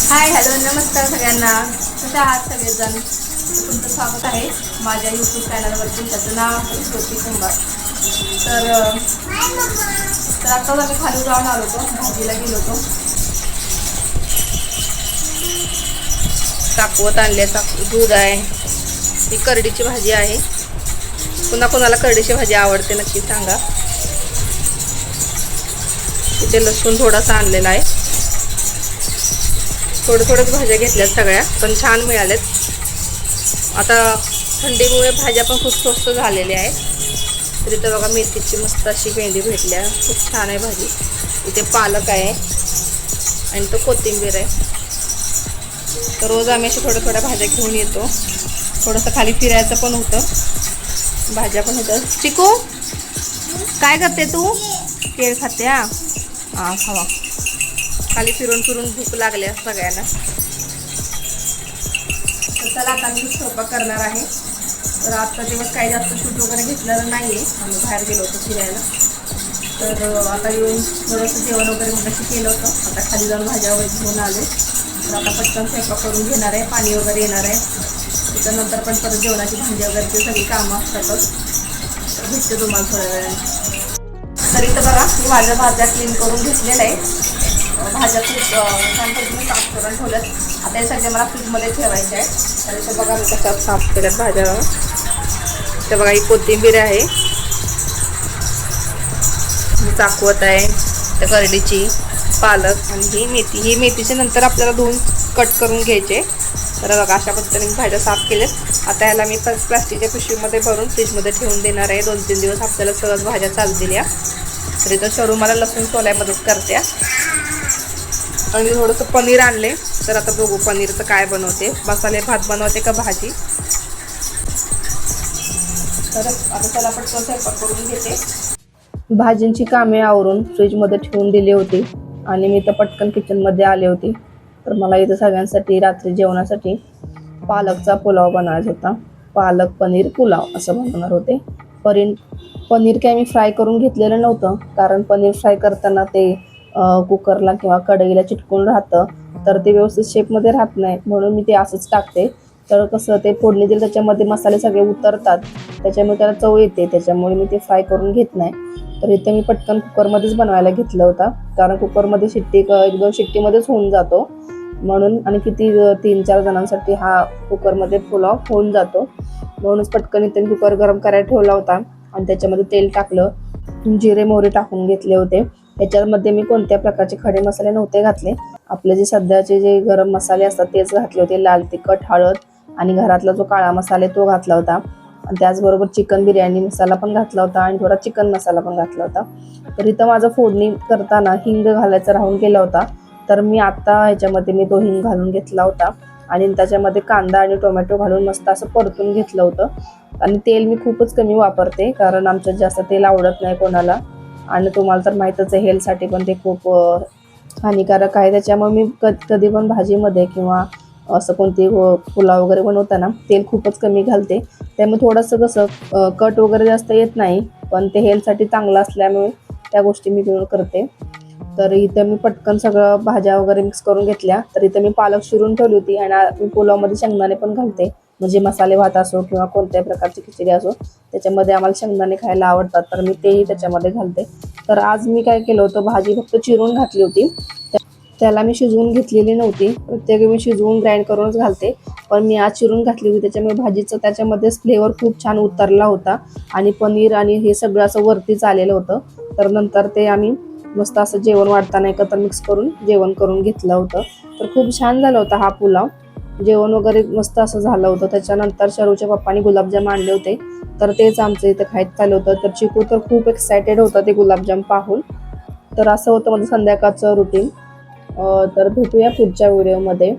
Hi hello नमस्कार सगळ्यांना. कशा आहात सगळेजण. तुमचं स्वागत आहे माझ्या यूट्यूब चॅनलवरती. त्याचं नाव आहे ज्योती कुंभार. तर आत्ताच आम्ही खाली जाऊन आलो होतो, भाजीला गेलो होतो. चाकवत आणले, दूध आहे, ही करडीची भाजी आहे. पुन्हा कोणाला करडीची भाजी आवडते नक्की सांगा. इथे लसूण थोडासा आणलेला आहे. थोड्याच भाज्या घेतल्यात सगळ्या, पण छान मिळाल्यात. आता थंडीमुळे भाज्या पण खूप स्वस्त झालेल्या आहेत. तर इथं बघा मेथीची मस्त अशी भेंडी भेटल्या, खूप छान आहे भाजी. इथे पालक आहे आणि तो कोथिंबीर आहे. तर रोज आम्ही अशा थोड्या भाज्या घेऊन येतो. थोडंसं खाली फिरायचं पण होतं, भाज्या पण होतं. चिकू काय करते तू? केळ खाते? हां खावा. खाली फिरून भूक लागल्या सगळ्यांना. तर चला आता मी स्वयंपाक करणार आहे. तर आजचा दिवस काही जास्त शूट वगैरे घेतलेलं नाही आहे, आम्ही बाहेर गेलो होतो फिरायला. तर आता येऊन थोडंसं जेवण वगैरे मगाशी केलं होतं. आता खाली जाऊन भाज्या वगैरे घेऊन आले. तर आता पटकन स्वयंपाक करून घेणार आहे, पाणी वगैरे येणार आहे. त्याच्यानंतर पण परत जेवणाची भांडी वगैरे ते सगळी कामं असतातच. तर भेटते तुम्हाला थोड्या वेळाने. तर इथं बघा मी माझ्या भाज्या क्लीन करून घेतलेल्या आहे. भाज्या खूप छान पद्धतीने साफ करून ठेवल्यात. आता हे सगळे मला फ्रीजमध्ये ठेवायचे आहे. तर इथं बघा मी कशा साफ केल्यात भाज्या. तर बघा ही कोथिंबीर आहे, ही चाकवत आहे, त्या करडीची, पालक आणि ही मेथी. ही मेथीच्या नंतर आपल्याला धुवून कट करून घ्यायचे. तर बघा अशा पद्धतीने मी भाज्या साफ केल्यात. आता ह्याला मी प्लास्टिकच्या पिशवीमध्ये भरून फ्रीजमध्ये ठेवून देणार आहे. 2-3 दिवस आपल्याला सहज भाज्या चालतील या. तर इथं शरू मला लसूण सोलाय मदत करते. आणि थोडंसं पनीर आणले. तर आता बघू पनीरचं काय बनवते, मसाले भात बनवते का भाजी. तर आता त्याला पटकन स्वयंपाक करून घेते. भाजींची कामे आवरून फ्रीजमध्ये ठेवून दिली होती आणि मी तर पटकन किचनमध्ये आले होते. तर मला इथं सगळ्यांसाठी रात्री जेवणासाठी पालकचा पुलाव बनवायचा होता. पालक पनीर पुलाव असं बनवणार होते. पनीर काय मी फ्राय करून घेतलेलं नव्हतं, कारण पनीर फ्राय करताना ते कुकरला किंवा कढईला चिटकून राहतं. तर ते व्यवस्थित शेपमध्ये राहत नाही, म्हणून मी ते असंच टाकते. तर कसं ते फोडणी दिलं त्याच्यामध्ये मसाले सगळे उतरतात, त्याच्यामुळे त्याला चव येते. त्याच्यामुळे मी ते फ्राय करून घेत नाही. तर इथे मी पटकन कुकरमध्येच बनवायला घेतलं होता, कारण कुकरमध्ये 1-2 शिट्टीमध्येच होऊन जातो म्हणून. आणि किती 3-4 जणांसाठी हा कुकरमध्ये पुलाव होऊन जातो, म्हणूनच पटकन इथे कुकर गरम करायला ठेवला होता. आणि त्याच्यामध्ये तेल टाकलं, जिरे मोहरी टाकून घेतले होते. त्याच्यामध्ये मी कोणत्या प्रकारचे खडे मसाले नव्हते घातले. आपले जे सध्याचे जे गरम मसाले असतात तेच घातले होते. लाल तिखट, हळद आणि घरातला जो काळा मसाला तो घातला होता. आणि त्याचबरोबर चिकन बिर्याणी मसाला पण घातला होता आणि थोडा चिकन मसाला पण घातला होता. तर इथं माझं फोडणी करताना हिंग घालायचा राहून गेला होता. तर मी आत्ता ह्याच्यामध्ये मी तो हिंग घालून घेतला होता आणि त्याच्यामध्ये कांदा आणि टोमॅटो घालून मस्त असं परतून घेतलं होतं. आणि तेल मी खूपच कमी वापरते, कारण आमच्यात जास्त तेल आवडत नाही कोणाला. आणि तुम्हाला तर माहीतच आहे हेल्थसाठी पण ते खूप हानिकारक आहे. त्याच्यामुळे मी कधी पण भाजीमध्ये किंवा असं कोणती पुलाव वगैरे बनवताना तेल खूपच कमी घालते. त्यामुळे थोडंसं कसं कट वगैरे जास्त येत नाही, पण ते हेल्थसाठी चांगलं असल्यामुळे त्या गोष्टी मी करते. तर इथं मी पटकन सगळं भाज्या वगैरे मिक्स करून घेतल्या. तर इथं मी पालक शिरून ठेवली होती आणि मी पुलावमध्ये शेंगदाणे पण घालते. म्हणजे मसाले भात असो किंवा कोणत्याही प्रकारची खिचडी असो, त्याच्यामध्ये आम्हाला शेंगदाणे खायला आवडतात, तर मी तेही त्याच्यामध्ये घालते. तर आज मी काय केलं होतं, भाजी फक्त चिरून घातली होती, त्याला मी शिजवून घेतलेली नव्हती. प्रत्येक मी शिजवून ग्राइंड करूनच घालते, पण मी आज चिरून घातली होती. त्याच्यामुळे भाजीचं त्याच्यामध्येच फ्लेवर खूप छान उतरला होता आणि पनीर आणि हे सगळं असं वरतीच आलेलं होतं. तर नंतर ते आम्ही मस्त असं जेवण वाढताना एकत्र मिक्स करून जेवण करून घेतलं होतं. तर खूप छान झालं होतं हा पुलाव. जेवण वगैरे मस्त असं झालं होतं. त्याच्यानंतर शरूच्या पप्पांनी गुलाबजाम आणले होते, तर तेच आमचं इथं खायत चाललं होतं. तर चिकू तर खूप एक्सायटेड होता ते गुलाबजाम पाहून. तर असं होतं माझं संध्याकाळचं रुटीन. तर भेटूया पुढच्या व्हिडिओमध्ये.